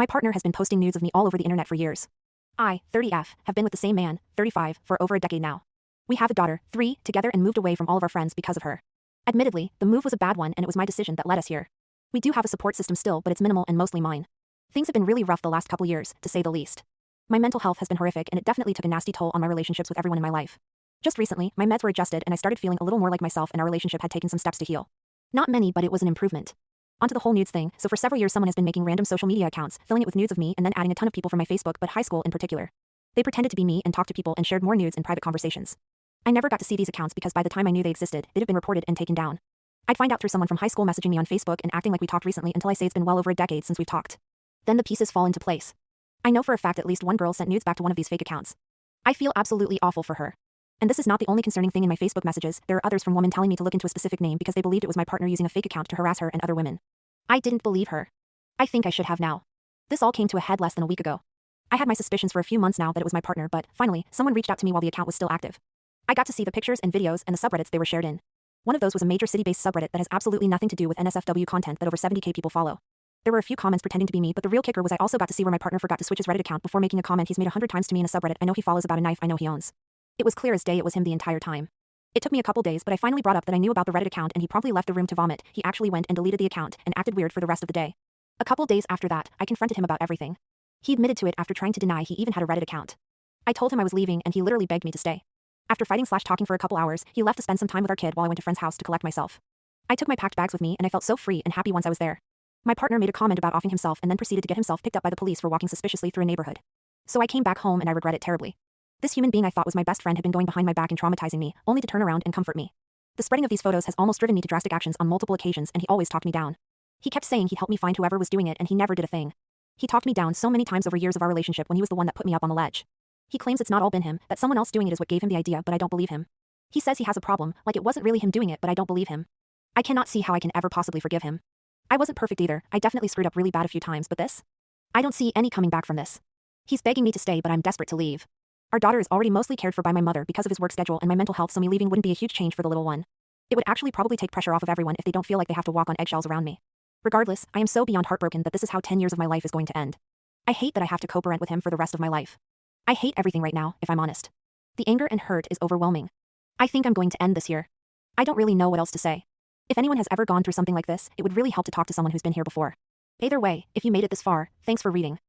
My partner has been posting nudes of me all over the internet for years. I, 30F, have been with the same man, 35, for over a decade now. We have a daughter, 3, together and moved away from all of our friends because of her. Admittedly, the move was a bad one and it was my decision that led us here. We do have a support system still, but it's minimal and mostly mine. Things have been really rough the last couple years, to say the least. My mental health has been horrific and it definitely took a nasty toll on my relationships with everyone in my life. Just recently, my meds were adjusted and I started feeling a little more like myself and our relationship had taken some steps to heal. Not many, but it was an improvement. Onto the whole nudes thing, so for several years someone has been making random social media accounts, filling it with nudes of me and then adding a ton of people from my Facebook but high school in particular. They pretended to be me and talked to people and shared more nudes in private conversations. I never got to see these accounts because by the time I knew they existed, they'd have been reported and taken down. I'd find out through someone from high school messaging me on Facebook and acting like we talked recently until I say it's been well over a decade since we've talked. Then the pieces fall into place. I know for a fact at least one girl sent nudes back to one of these fake accounts. I feel absolutely awful for her. And this is not the only concerning thing in my Facebook messages. There are others from women telling me to look into a specific name because they believed it was my partner using a fake account to harass her and other women. I didn't believe her. I think I should have now. This all came to a head less than a week ago. I had my suspicions for a few months now that it was my partner, but finally, someone reached out to me while the account was still active. I got to see the pictures and videos and the subreddits they were shared in. One of those was a major city-based subreddit that has absolutely nothing to do with NSFW content that over 70k people follow. There were a few comments pretending to be me, but the real kicker was I also got to see where my partner forgot to switch his Reddit account before making a comment he's made 100 times to me in a subreddit I know he follows about a knife I know he owns. It was clear as day it was him the entire time. It took me a couple days, but I finally brought up that I knew about the Reddit account and he promptly left the room to vomit. He actually went and deleted the account and acted weird for the rest of the day. A couple days after that, I confronted him about everything. He admitted to it after trying to deny he even had a Reddit account. I told him I was leaving and he literally begged me to stay. After fighting/talking for a couple hours, he left to spend some time with our kid while I went to a friend's house to collect myself. I took my packed bags with me and I felt so free and happy once I was there. My partner made a comment about offing himself and then proceeded to get himself picked up by the police for walking suspiciously through a neighborhood. So I came back home and I regret it terribly. This human being I thought was my best friend had been going behind my back and traumatizing me, only to turn around and comfort me. The spreading of these photos has almost driven me to drastic actions on multiple occasions and he always talked me down. He kept saying he'd help me find whoever was doing it and he never did a thing. He talked me down so many times over years of our relationship when he was the one that put me up on the ledge. He claims it's not all been him, that someone else doing it is what gave him the idea, but I don't believe him. He says he has a problem, like it wasn't really him doing it, but I don't believe him. I cannot see how I can ever possibly forgive him. I wasn't perfect either, I definitely screwed up really bad a few times, but this? I don't see any coming back from this. He's begging me to stay, but I'm desperate to leave. Our daughter is already mostly cared for by my mother because of his work schedule and my mental health, so me leaving wouldn't be a huge change for the little one. It would actually probably take pressure off of everyone if they don't feel like they have to walk on eggshells around me. Regardless, I am so beyond heartbroken that this is how 10 years of my life is going to end. I hate that I have to co-parent with him for the rest of my life. I hate everything right now, if I'm honest. The anger and hurt is overwhelming. I think I'm going to end this here. I don't really know what else to say. If anyone has ever gone through something like this, it would really help to talk to someone who's been here before. Either way, if you made it this far, thanks for reading.